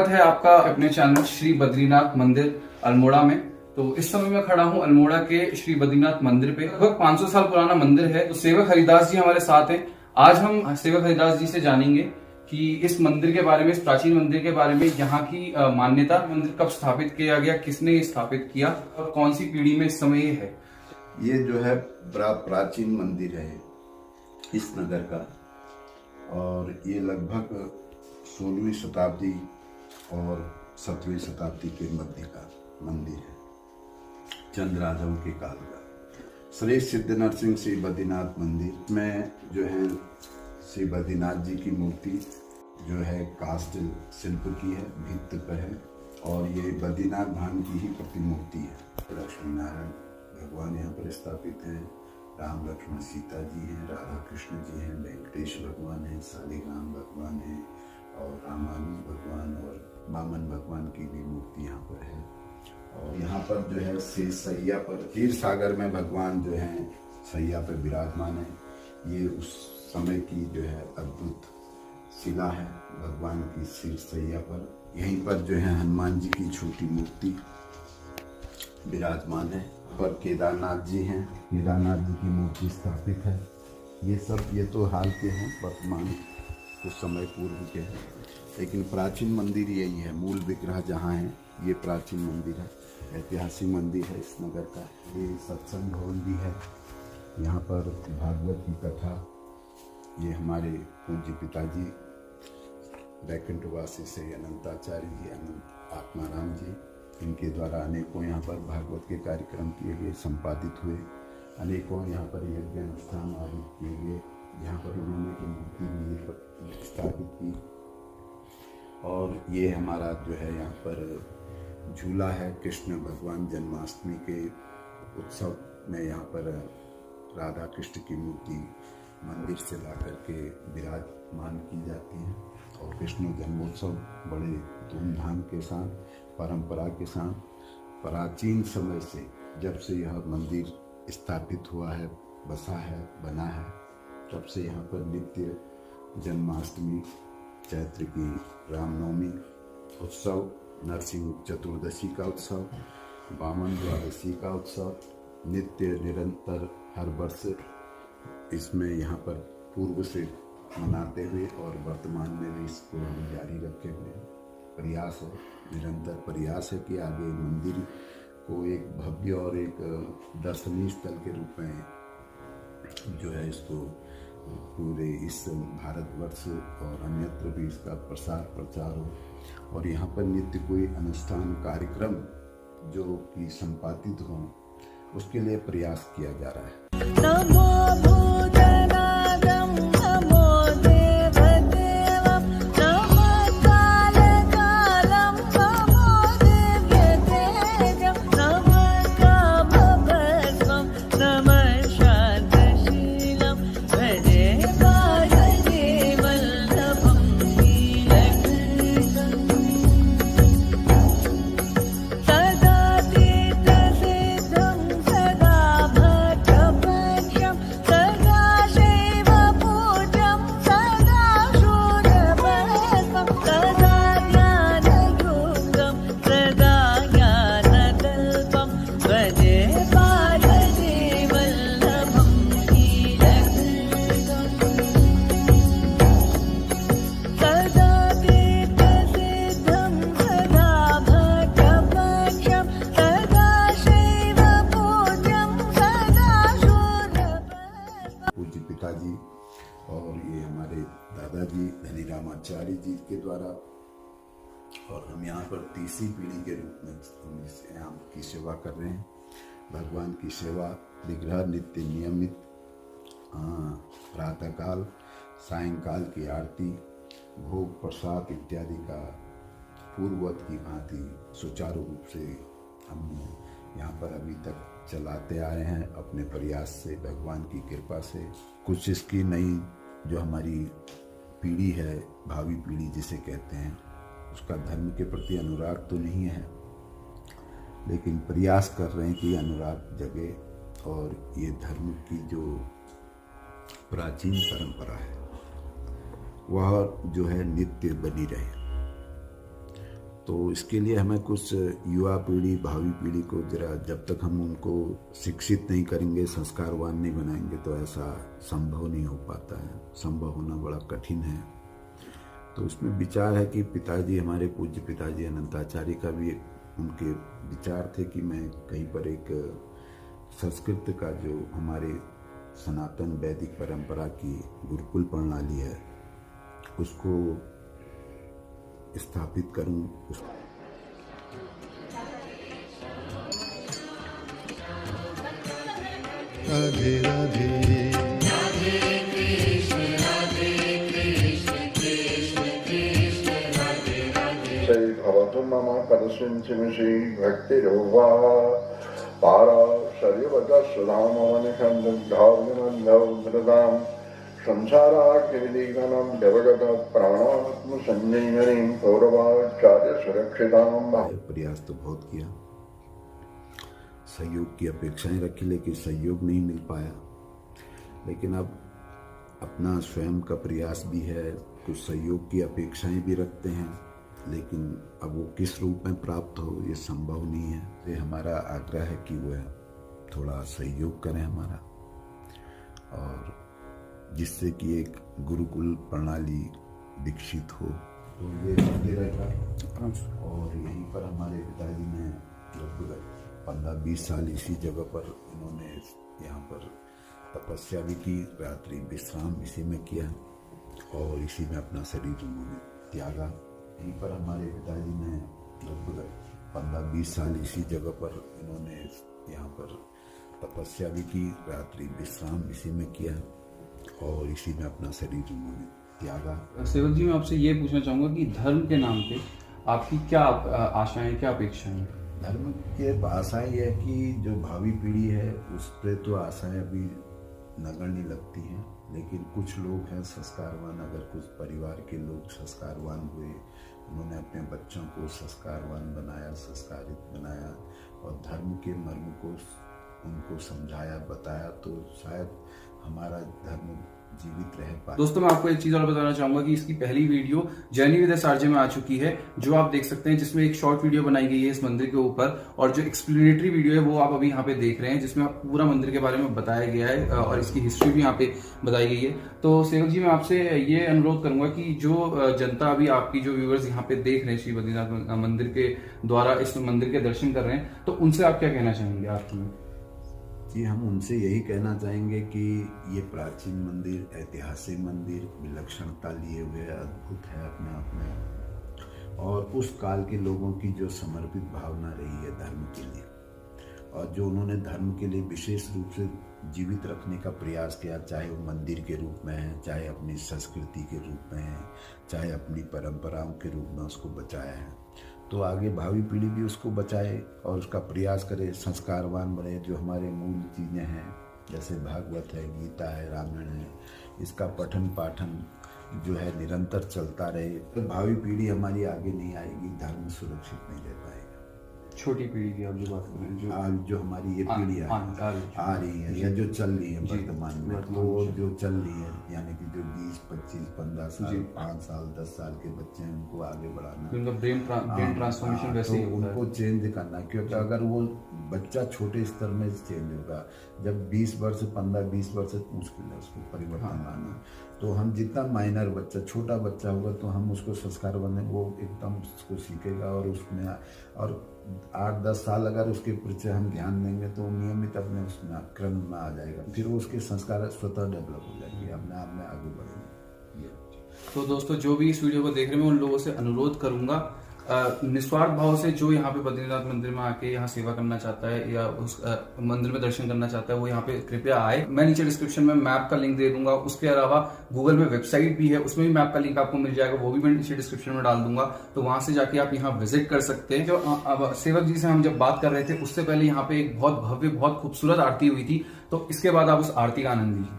है आपका अपने चैनल श्री बद्रीनाथ मंदिर अल्मोड़ा में। तो इस समय मैं खड़ा हूं अल्मोड़ा के श्री बद्रीनाथ मंदिर पे। लगभग 500 साल पुराना मंदिर है। तो सेवक हरिदास जी हमारे साथ हैं। आज हम सेवक हरिदास जी से जानेंगे कि इस मंदिर के बारे में, इस प्राचीन मंदिर के बारे में, यहाँ की मान्यता, मंदिर कब स्थापित किया गया, किसने स्थापित किया और कौन सी पीढ़ी में इस समय ये है। ये जो है बड़ा प्राचीन मंदिर है इस नगर का, और ये लगभग 16वीं शताब्दी और 17वीं शताब्दी के मध्य का मंदिर है, चंद राजाओं के काल का। श्री सिद्ध नरसिंह श्री बद्रीनाथ मंदिर में जो है श्री बद्रीनाथ जी की मूर्ति जो है काष्ठ शिल्प की है, भित्त पर है, और ये बद्रीनाथ धाम की ही प्रतिमूर्ति है। लक्ष्मी नारायण भगवान यहाँ पर स्थापित हैं, राम लक्ष्मण सीता जी हैं, राधा कृष्ण जी हैं, वेंकटेश भगवान हैं, शालिग्राम भगवान हैं, और रामानुज भगवान और वामन भगवान की भी मूर्ति यहाँ पर है। और यहाँ पर जो है शेष सैया पर क्षीर सागर में भगवान जो है सैया पर विराजमान है। ये उस समय की जो है अद्भुत शिला है भगवान की शीर सैया पर। यहीं पर जो है हनुमान जी की छोटी मूर्ति विराजमान है। पर केदारनाथ जी हैं, केदारनाथ जी की मूर्ति स्थापित है। ये तो हाल के हैं, वर्तमान कुछ समय पूर्व के हैं, लेकिन प्राचीन मंदिर यही है। मूल विग्रह जहाँ है ये प्राचीन मंदिर है, ऐतिहासिक मंदिर है इस नगर का। ये सत्संग भवन भी है, यहाँ पर भागवत की कथा, ये हमारे पूज्य पिताजी वैकुंठवासी से अनंताचार्य जी, अनंत आत्माराम जी, इनके द्वारा अनेकों यहाँ पर भागवत के कार्यक्रम किए गए, संपादित हुए। अनेकों यहाँ पर यज्ञ अनुष्ठान आदि किए गए, यहाँ पर उन्होंने की मूर्ति भी स्थापित की। और ये हमारा जो है यहाँ पर झूला है, कृष्ण भगवान जन्माष्टमी के उत्सव में यहाँ पर राधा कृष्ण की मूर्ति मंदिर से ला करके विराजमान की जाती है। और कृष्ण जन्मोत्सव बड़े धूमधाम के साथ, परंपरा के साथ, प्राचीन समय से, जब से यह मंदिर स्थापित हुआ है, बसा है, बना है, तब से यहाँ पर नित्य जन्माष्टमी, चैत्र की रामनवमी उत्सव, नरसिंह चतुर्दशी का उत्सव, वामन द्वादशी का उत्सव नित्य निरंतर हर वर्ष इसमें यहाँ पर पूर्व से मनाते हुए और वर्तमान में भी इसको हम जारी रखे हुए हैं। प्रयास है, निरंतर प्रयास है कि आगे मंदिर को एक भव्य और एक दर्शनीय स्थल के रूप में जो है इसको पूरे इस भारतवर्ष और अन्यत्र भी इसका प्रसार प्रचार हो, और यहाँ पर नित्य कोई अनुष्ठान कार्यक्रम जो कि संपादित हो, उसके लिए प्रयास किया जा रहा है। पिताजी और ये हमारे दादाजी धनीरामाचार्य जी के द्वारा, और हम यहाँ पर तीसरी पीढ़ी के रूप में हम इस यहाँ की सेवा कर रहे हैं। भगवान की सेवा, विग्रह नित्य नियमित, प्रातःकाल, सायंकाल की आरती, भोग प्रसाद इत्यादि का पूर्ववत की भांति सुचारू रूप से हम यहाँ पर अभी तक चलाते आ रहे हैं अपने प्रयास से, भगवान की कृपा से। कुछ इसकी नई जो हमारी पीढ़ी है, भावी पीढ़ी जिसे कहते हैं, उसका धर्म के प्रति अनुराग तो नहीं है, लेकिन प्रयास कर रहे हैं कि अनुराग जगे और ये धर्म की जो प्राचीन परंपरा है वह जो है नित्य बनी रहे। तो इसके लिए हमें कुछ युवा पीढ़ी, भावी पीढ़ी को जरा, जब तक हम उनको शिक्षित नहीं करेंगे, संस्कारवान नहीं बनाएंगे, तो ऐसा संभव नहीं हो पाता है। संभव होना बड़ा कठिन है। तो उसमें विचार है कि पिताजी, हमारे पूज्य पिताजी अनंताचार्य का भी उनके विचार थे कि मैं कहीं पर एक संस्कृत का जो हमारे सनातन वैदिक परंपरा की गुरुकुल प्रणाली है उसको स्थापित करूं। राधे राधे भवतु मम परस्मिंचिमिषि भक्तिरूपा पारा शरीरवतसुधामवनिखं दुग्धावनिमन्धौ धृतां संसाराग्निदीगनं देवगतप्राणात्मसंजीवनीं पौरवाचार्यसुरक्षितां। प्रयास तो बहुत किया, सहयोग की अपेक्षाएं रखी, लेकिन सहयोग नहीं मिल पाया। लेकिन अब अपना स्वयं का प्रयास भी है, कुछ सहयोग की अपेक्षाएं भी रखते हैं, लेकिन अब वो किस रूप में प्राप्त हो ये संभव नहीं है। ये हमारा आग्रह है कि वह थोड़ा सहयोग करें हमारा, और जिससे कि एक गुरुकुल प्रणाली विकसित हो। तो ये मंदिर रहेगा और यहीं पर हमारे पिताजी ने लगभग 15-20 साल इसी जगह पर इन्होंने यहाँ पर तपस्या भी की, रात्रि विश्राम इसी में किया और इसी में अपना शरीर उन्होंने त्यागा। यहीं पर हमारे पिताजी ने लगभग 15-20 साल इसी जगह पर इन्होंने यहाँ पर तपस्या भी की, रात्रि विश्राम इसी में किया और इसी में अपना शरीर उन्होंने त्यागा। सेवक जी, मैं आपसे ये पूछना चाहूँगा कि धर्म के नाम पे आपकी क्या आशाएं, क्या अपेक्षाएं? धर्म के आशाएं यह है कि जो भावी पीढ़ी है उस पर तो आशाएं अभी नगण्य लगती हैं, लेकिन कुछ लोग हैं संस्कारवान। अगर कुछ परिवार के लोग संस्कारवान हुए, उन्होंने अपने बच्चों को संस्कारवान बनाया, संस्कारित बनाया और धर्म के मर्म को उनको समझाया, बताया, तो शायद हमारा धर्म जीवित रह पाए। दोस्तों, मैं आपको एक चीज और बताना चाहूंगा कि इसकी पहली वीडियो जर्नी विद एसआरजे में आ चुकी है, जो आप देख सकते हैं, जिसमें एक शॉर्ट वीडियो बनाई गई है इस मंदिर के ऊपर, और जो एक्सप्लेनेटरी वीडियो है वो आप अभी यहाँ पे देख रहे हैं, जिसमें पूरा मंदिर के बारे में बताया गया है और इसकी हिस्ट्री भी यहाँ पे बताई गई है। तो सेवक जी, मैं आपसे ये अनुरोध करूंगा कि जो जनता अभी आपकी, जो व्यूअर्स यहाँ पे देख रहे हैं श्री बद्रीनाथ मंदिर के द्वारा इस मंदिर के दर्शन कर रहे हैं, तो उनसे आप क्या कहना चाहेंगे? आप जी, हम उनसे यही कहना चाहेंगे कि ये प्राचीन मंदिर, ऐतिहासिक मंदिर, विलक्षणता लिए हुए अद्भुत है अपने आप में, और उस काल के लोगों की जो समर्पित भावना रही है धर्म के लिए, और जो उन्होंने धर्म के लिए विशेष रूप से जीवित रखने का प्रयास किया, चाहे वो मंदिर के रूप में है, चाहे अपनी संस्कृति के रूप में है, चाहे अपनी परंपराओं के रूप में उसको बचाया है, तो आगे भावी पीढ़ी भी उसको बचाए और उसका प्रयास करे, संस्कारवान बने। जो हमारे मूल चीज़ें हैं, जैसे भागवत है, गीता है, रामायण है, इसका पठन पाठन जो है निरंतर चलता रहे, तो भावी पीढ़ी हमारी आगे नहीं आएगी, धर्म सुरक्षित नहीं रह पाएगा। छोटी पीढ़ी की आप जो बात कर रहे हैं, आज जो हमारी ये पीढ़ी आ रही है या जो चल रही है वर्तमान में, तो जो चल रही है, यानी कि जो 20, 25, 15 साल, 5 साल, 10 साल के बच्चे हैं, उनको आगे बढ़ाना, उनका ब्रेन ट्रांसफॉर्मेशन वैसे ही होता है, उनको चेंज करना। क्योंकि अगर वो बच्चा छोटे स्तर में चेंज होगा, जब 20 वर्ष, 15-20 वर्ष मुश्किल है उसको परिवर्तन लाना। तो हम जितना माइनर बच्चा, छोटा बच्चा होगा, तो हम उसको संस्कार बने, वो एकदम उसको सीखेगा और उसमें, और 8-10 साल अगर उसके पीछे हम ध्यान देंगे तो नियमित अपने उसमें क्रम में आ जाएगा, फिर वो उसके संस्कार स्वतः डेवलप हो जाएंगे, अपने आप में आगे बढ़ेंगे। तो दोस्तों, जो भी इस वीडियो को देख रहे हैं, उन लोगों से अनुरोध करूंगा, निस्वार्थ भाव से जो यहाँ पे बद्रीनाथ मंदिर में आके यहाँ सेवा करना चाहता है या उस मंदिर में दर्शन करना चाहता है, वो यहाँ पे कृपया आए। मैं नीचे डिस्क्रिप्शन में मैप का लिंक दे दूंगा, उसके अलावा गूगल में वेबसाइट भी है, उसमें भी मैप का लिंक आपको मिल जाएगा, वो भी मैं नीचे डिस्क्रिप्शन में डाल दूंगा, तो वहां से जाके आप यहाँ विजिट कर सकते हैं। जो अब सेवक जी से हम जब बात कर रहे थे, उससे पहले यहाँ पे एक बहुत भव्य, बहुत खूबसूरत आरती हुई थी, तो इसके बाद आप उस आरती का आनंद लीजिए।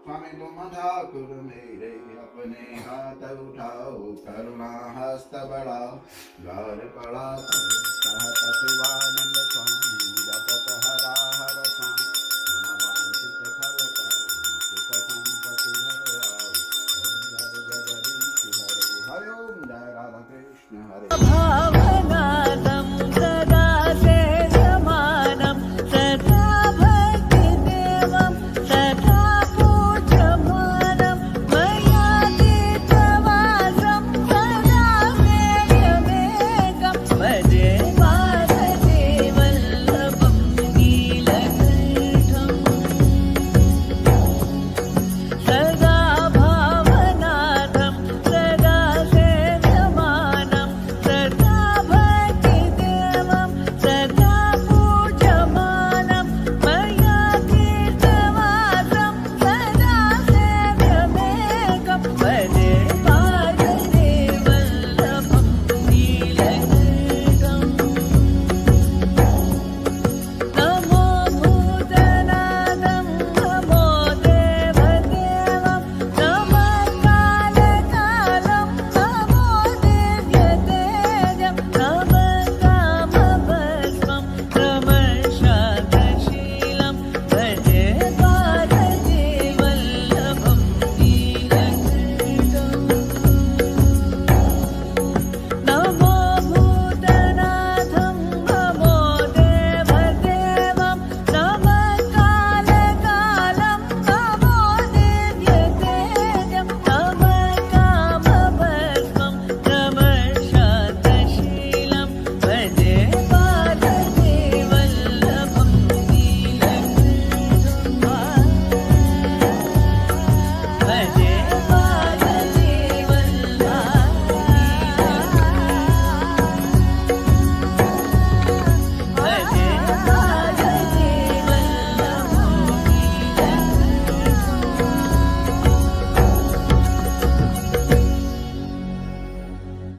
स्वामी तुम ठाकुर मेरे अपने हाथ हाथ उठाओ करुणा हस्त बढ़ाओ द्वार पड़ा कहत शिवानंद स्वामी जपत हरा हर स्वामी मनवांछित फल पाओ सुख संपत्ति घर आओ ओम जय जगदीश हरे हरि ओम जय राधा कृष्ण हरे भावना